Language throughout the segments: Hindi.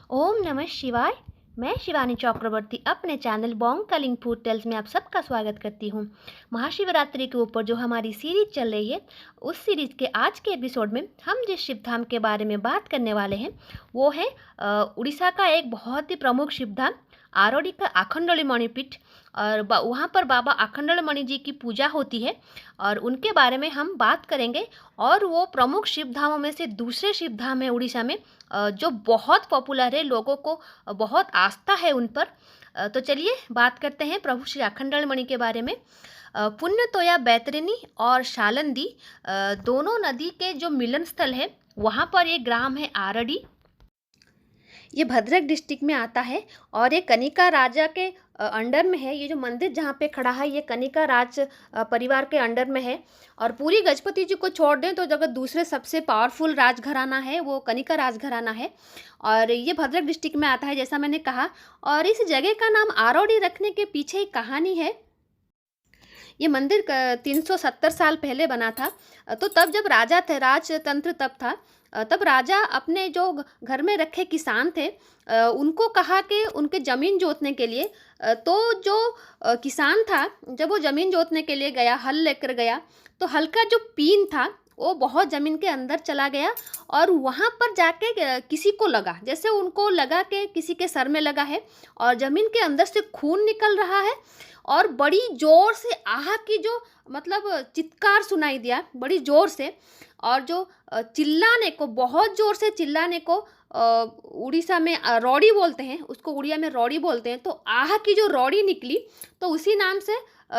ओम नमः शिवाय। मैं शिवानी चक्रवर्ती अपने channel Bong Kalinga food tales में आप सबका स्वागत करती हूँ। महाशिवरात्रि के ऊपर जो हमारी सीरीज चल रही है, उस सीरीज के आज के एपिसोड में हम जिस शिव धाम के बारे में बात करने वाले हैं वो है उड़ीसा का एक बहुत ही प्रमुख शिव धाम आरोडी का आखंडोली मणिपीठ। और वहाँ पर बाबा आखंडोली मणि जी की पूजा होती है और उनके बारे में हम बात करेंगे। और वो प्रमुख शिव धामों में से दूसरे शिव धाम है उड़ीसा में, जो बहुत पॉपुलर है, लोगों को बहुत आस्था है उन पर। तो चलिए बात करते हैं प्रभु श्री अखंडल मणि के बारे में। पुण्यतोया बैतरणी और शालंदी दोनों नदी के जो मिलन स्थल है, वहाँ पर ये ग्राम है आरडी। ये भद्रक डिस्ट्रिक्ट में आता है और ये कनिका राजा के अंडर में है। ये जो मंदिर जहाँ पे खड़ा है ये कनिका राज परिवार के अंडर में है। और पूरी गजपति जी को छोड़ दें तो अगर दूसरे सबसे पावरफुल राजघराना है वो कनिका राजघराना है और ये भद्रक डिस्ट्रिक्ट में आता है, जैसा मैंने कहा। और इस जगह का नाम आरोडी रखने के पीछे एक कहानी है। ये मंदिर 370 साल पहले बना था। तो तब जब राजा थे, राजतंत्र तब था, तब राजा अपने जो घर में रखे किसान थे उनको कहा कि उनके ज़मीन जोतने के लिए, तो जो किसान था जब वो ज़मीन जोतने के लिए गया, हल लेकर गया, तो हल का जो पीन था वो बहुत ज़मीन के अंदर चला गया और वहाँ पर जाके किसी को लगा, जैसे उनको लगा कि किसी के सर में लगा है और ज़मीन के अंदर से खून निकल रहा है और बड़ी ज़ोर से आह की जो मतलब चित्कार सुनाई दिया बड़ी ज़ोर से। और जो चिल्लाने को, बहुत ज़ोर से चिल्लाने को उड़ीसा में रौड़ी बोलते हैं, उसको उड़िया में रौड़ी बोलते हैं। तो आह की जो रौड़ी निकली तो उसी नाम से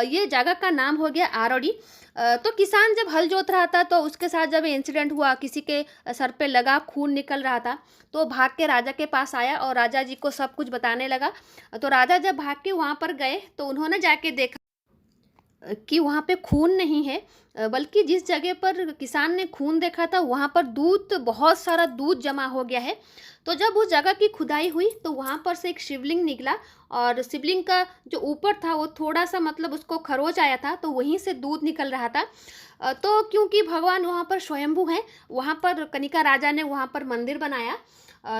ये जगह का नाम हो गया आरोडी। तो किसान जब हल जोत रहा था तो उसके साथ जब इंसिडेंट हुआ, किसी के सर पे लगा, खून निकल रहा था, तो भाग के राजा के पास आया और राजा जी को सब कुछ बताने लगा। तो राजा जब भाग के वहाँ पर गए तो उन्होंने जाके देखा कि वहाँ पे खून नहीं है, बल्कि जिस जगह पर किसान ने खून देखा था वहाँ पर दूध, बहुत सारा दूध जमा हो गया है। तो जब उस जगह की खुदाई हुई तो वहाँ पर से एक शिवलिंग निकला और शिवलिंग का जो ऊपर था वो थोड़ा सा मतलब उसको खरोच आया था, तो वहीं से दूध निकल रहा था। तो क्योंकि भगवान वहाँ पर स्वयंभू हैं, वहाँ पर कनिका राजा ने वहाँ पर मंदिर बनाया।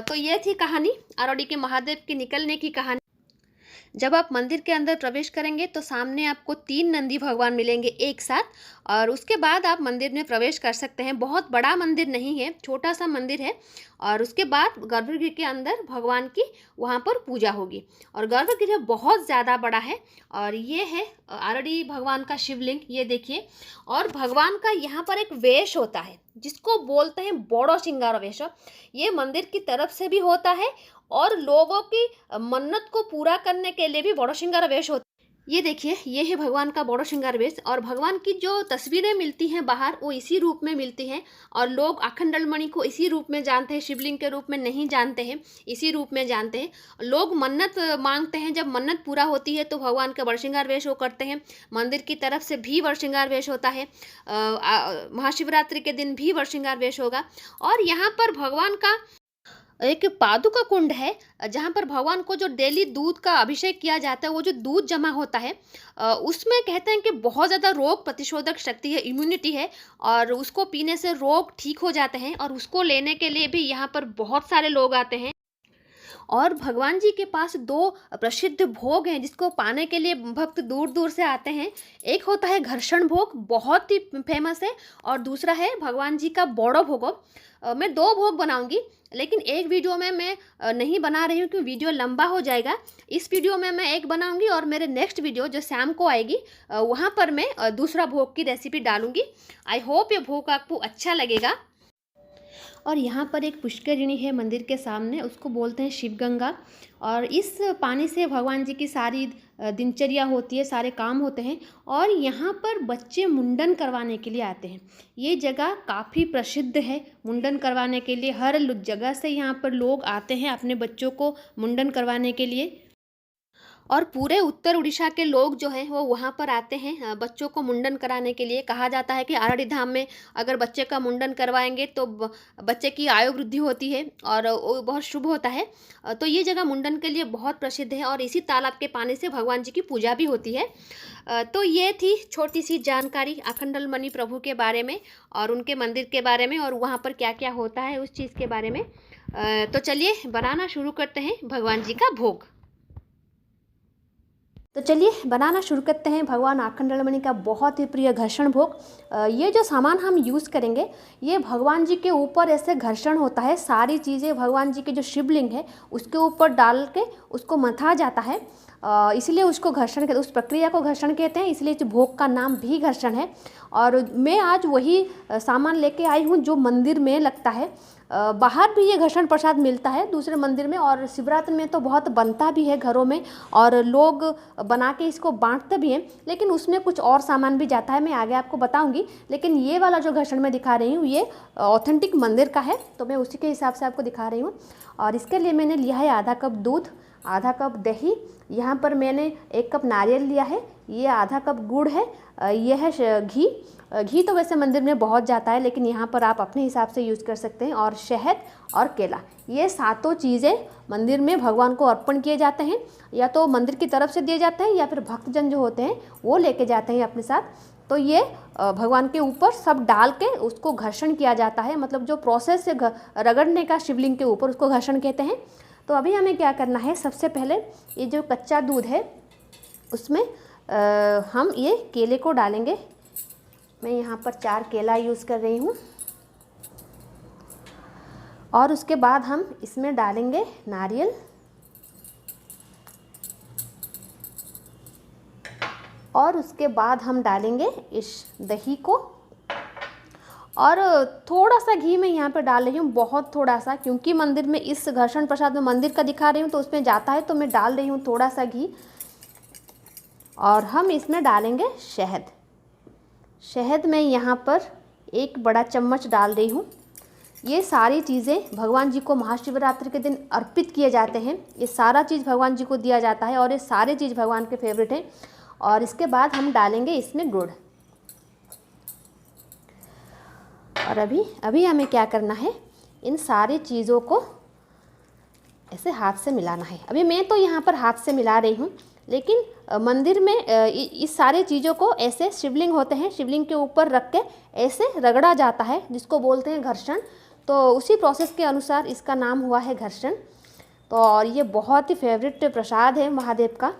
तो ये थी कहानी आरोडी के महादेव के निकलने की कहानी। जब आप मंदिर के अंदर प्रवेश करेंगे तो सामने आपको 3 नंदी भगवान मिलेंगे एक साथ, और उसके बाद आप मंदिर में प्रवेश कर सकते हैं। बहुत बड़ा मंदिर नहीं है, छोटा सा मंदिर है। और उसके बाद गर्भगृह के अंदर भगवान की वहाँ पर पूजा होगी और गर्भगृह बहुत ज़्यादा बड़ा है। और ये है आरडी भगवान का शिवलिंग, ये देखिए। और भगवान का यहाँ पर एक वेश होता है जिसको बोलते हैं बड़ो श्रृंगार वेश। ये मंदिर की तरफ से भी होता है और लोगों की मन्नत को पूरा करने के लिए भी बड़ो श्रृंगार वेश होता है। ये देखिए, ये है भगवान का बड़ो श्रृंगार वेश। और भगवान की जो तस्वीरें मिलती हैं बाहर वो इसी रूप में मिलती हैं और लोग अखंडल मणि को इसी रूप में जानते हैं, शिवलिंग के रूप में नहीं जानते हैं, इसी रूप में जानते हैं। लोग मन्नत मांगते हैं, जब मन्नत पूरा होती है तो भगवान का बड़ श्रृंगार वेश वो करते हैं। मंदिर की तरफ से भी बड़ श्रृंगार वेश होता है। महाशिवरात्रि के दिन भी बड़ श्रृंगार वेश होगा। और यहाँ पर भगवान का एक पादुका कुंड है जहाँ पर भगवान को जो डेली दूध का अभिषेक किया जाता है, वो जो दूध जमा होता है उसमें कहते हैं कि बहुत ज़्यादा रोग प्रतिशोधक शक्ति है, इम्यूनिटी है, और उसको पीने से रोग ठीक हो जाते हैं। और उसको लेने के लिए भी यहाँ पर बहुत सारे लोग आते हैं। और भगवान जी के पास 2 प्रसिद्ध भोग हैं जिसको पाने के लिए भक्त दूर दूर से आते हैं। एक होता है घर्षण भोग, बहुत ही फेमस है, और दूसरा है भगवान जी का बड़ो भोग। मैं 2 भोग बनाऊंगी, लेकिन एक वीडियो में मैं नहीं बना रही हूँ क्योंकि वीडियो लंबा हो जाएगा। इस वीडियो में मैं एक बनाऊंगी और मेरे नेक्स्ट वीडियो जो शाम को आएगी वहाँ पर मैं दूसरा भोग की रेसिपी डालूंगी। आई होप ये भोग आपको अच्छा लगेगा। और यहाँ पर एक पुष्करिणी है मंदिर के सामने, उसको बोलते हैं शिव गंगा। और इस पानी से भगवान जी की सारी दिनचर्या होती है, सारे काम होते हैं। और यहाँ पर बच्चे मुंडन करवाने के लिए आते हैं। ये जगह काफ़ी प्रसिद्ध है मुंडन करवाने के लिए। हर जगह से यहाँ पर लोग आते हैं अपने बच्चों को मुंडन करवाने के लिए। और पूरे उत्तर उड़ीसा के लोग जो हैं वो वहाँ पर आते हैं बच्चों को मुंडन कराने के लिए। कहा जाता है कि आरडी धाम में अगर बच्चे का मुंडन करवाएंगे तो बच्चे की आयु वृद्धि होती है और वो बहुत शुभ होता है। तो ये जगह मुंडन के लिए बहुत प्रसिद्ध है और इसी तालाब के पानी से भगवान जी की पूजा भी होती है। तो ये थी छोटी सी जानकारी अखंडल मणि प्रभु के बारे में और उनके मंदिर के बारे में और वहाँ पर क्या क्या होता है उस चीज़ के बारे में। तो चलिए बनाना शुरू करते हैं भगवान जी का भोग। तो चलिए बनाना शुरू करते हैं भगवान आखंडमणि का बहुत ही प्रिय घर्षण भोग। ये जो सामान हम यूज़ करेंगे ये भगवान जी के ऊपर ऐसे घर्षण होता है, सारी चीज़ें भगवान जी के जो शिवलिंग है उसके ऊपर डाल के उसको मथा जाता है, इसलिए उसको घर्षण कहते, उस प्रक्रिया को घर्षण कहते हैं, इसलिए इस भोग का नाम भी घर्षण है। और मैं आज वही सामान लेके आई हूँ जो मंदिर में लगता है। बाहर भी ये घर्षण प्रसाद मिलता है दूसरे मंदिर में, और शिवरात्रि में तो बहुत बनता भी है घरों में और लोग बना के इसको बांटते भी हैं, लेकिन उसमें कुछ और सामान भी जाता है, मैं आगे आपको बताऊंगी। लेकिन ये वाला जो घर्षण मैं दिखा रही हूँ ये ऑथेंटिक मंदिर का है, तो मैं उसी के हिसाब से आपको दिखा रही हूँ। और इसके लिए मैंने लिया है आधा कप दूध, आधा कप दही, यहाँ पर मैंने 1 कप नारियल लिया है, ये आधा कप गुड़ है, ये है घी। घी तो वैसे मंदिर में बहुत जाता है लेकिन यहाँ पर आप अपने हिसाब से यूज़ कर सकते हैं, और शहद और केला, ये सातों चीज़ें मंदिर में भगवान को अर्पण किए जाते हैं, या तो मंदिर की तरफ से दिए जाते हैं या फिर भक्तजन जो होते हैं वो लेके जाते हैं अपने साथ। तो ये भगवान के ऊपर सब डाल के उसको घर्षण किया जाता है, मतलब जो प्रोसेस है रगड़ने का शिवलिंग के ऊपर उसको घर्षण कहते हैं। तो अभी हमें क्या करना है, सबसे पहले ये जो कच्चा दूध है उसमें हम ये केले को डालेंगे। मैं यहाँ पर 4 केला यूज़ कर रही हूँ, और उसके बाद हम इसमें डालेंगे नारियल, और उसके बाद हम डालेंगे इस दही को, और थोड़ा सा घी मैं यहाँ पे डाल रही हूँ, बहुत थोड़ा सा, क्योंकि मंदिर में इस घर्षण प्रसाद में मंदिर का दिखा रही हूँ तो उसमें जाता है, तो मैं डाल रही हूँ थोड़ा सा घी। और हम इसमें डालेंगे शहद। शहद मैं यहाँ पर 1 बड़ा चम्मच डाल रही हूँ। ये सारी चीज़ें भगवान जी को महाशिवरात्रि के दिन अर्पित किए जाते हैं, ये सारा चीज़ भगवान जी को दिया जाता है और ये सारे चीज़ भगवान के फेवरेट हैं। और इसके बाद हम डालेंगे इसमें गुड़। और अभी हमें क्या करना है, इन सारी चीज़ों को ऐसे हाथ से मिलाना है। अभी मैं तो यहाँ पर हाथ से मिला रही हूँ, लेकिन मंदिर में इस सारे चीज़ों को ऐसे शिवलिंग होते हैं, शिवलिंग के ऊपर रख के ऐसे रगड़ा जाता है, जिसको बोलते हैं घर्षण। तो उसी प्रोसेस के अनुसार इसका नाम हुआ है घर्षण। तो और ये बहुत ही फेवरेट प्रसाद है महादेव का।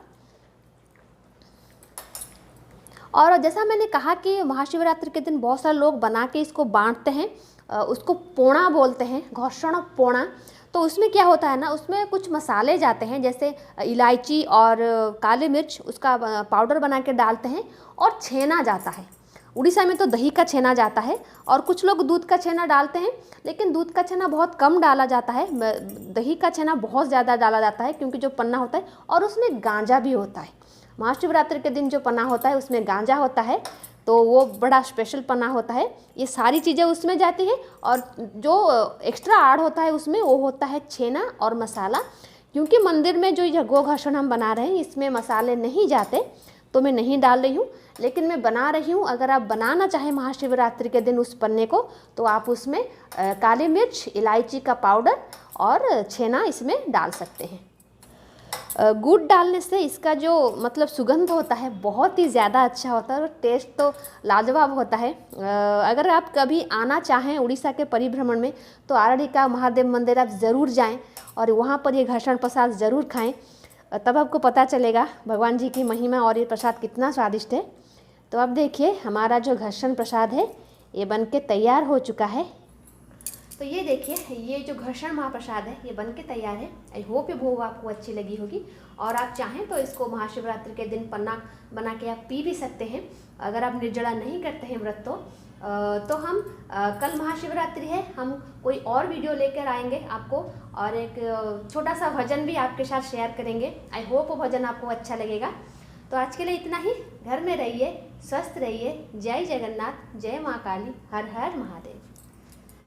और जैसा मैंने कहा कि महाशिवरात्रि के दिन बहुत सारे लोग बना के इसको बांटते हैं, उसको पोणा बोलते हैं, घर्षण पोणा। तो उसमें क्या होता है ना, उसमें कुछ मसाले जाते हैं, जैसे इलायची और काली मिर्च, उसका पाउडर बना के डालते हैं, और छेना जाता है। उड़ीसा में तो दही का छेना जाता है, और कुछ लोग दूध का छेना डालते हैं, लेकिन दूध का छेना बहुत कम डाला जाता है, दही का छेना बहुत ज़्यादा डाला जाता है, क्योंकि जो पन्ना होता है और उसमें गांजा भी होता है। महाशिवरात्रि के दिन जो पन्ना होता है उसमें गांजा होता है, तो वो बड़ा स्पेशल पन्ना होता है। ये सारी चीज़ें उसमें जाती हैं, और जो एक्स्ट्रा आड़ होता है उसमें वो होता है छेना और मसाला। क्योंकि मंदिर में जो ये गोघर्षण हम बना रहे हैं इसमें मसाले नहीं जाते, तो मैं नहीं डाल रही हूँ, लेकिन मैं बना रही हूँ। अगर आप बनाना चाहें महाशिवरात्रि के दिन उस पन्ने को, तो आप उसमें काली मिर्च, इलायची का पाउडर और छेना इसमें डाल सकते हैं। गुड़ डालने से इसका जो मतलब सुगंध होता है बहुत ही ज़्यादा अच्छा होता है, और टेस्ट तो लाजवाब होता है। अगर आप कभी आना चाहें उड़ीसा के परिभ्रमण में, तो आरडी का महादेव मंदिर आप ज़रूर जाएं और वहाँ पर ये घर्षण प्रसाद ज़रूर खाएं, तब आपको पता चलेगा भगवान जी की महिमा और ये प्रसाद कितना स्वादिष्ट है। तो अब देखिए हमारा जो घर्षण प्रसाद है ये बन के तैयार हो चुका है। तो ये देखिए, ये जो घर्षण महाप्रसाद है ये बनके तैयार है। आई होप ये भोग आपको अच्छी लगी होगी, और आप चाहें तो इसको महाशिवरात्रि के दिन पन्ना बना के आप पी भी सकते हैं। अगर आप निर्जला नहीं करते हैं व्रत तो हम कल महाशिवरात्रि है, हम कोई और वीडियो लेकर आएंगे आपको, और एक छोटा सा भजन भी आपके साथ शेयर करेंगे। आई होप वो भजन आपको अच्छा लगेगा। तो आज के लिए इतना ही। घर में रहिए, स्वस्थ रहिए। जय जगन्नाथ, जय माँ काली, हर हर महादेव।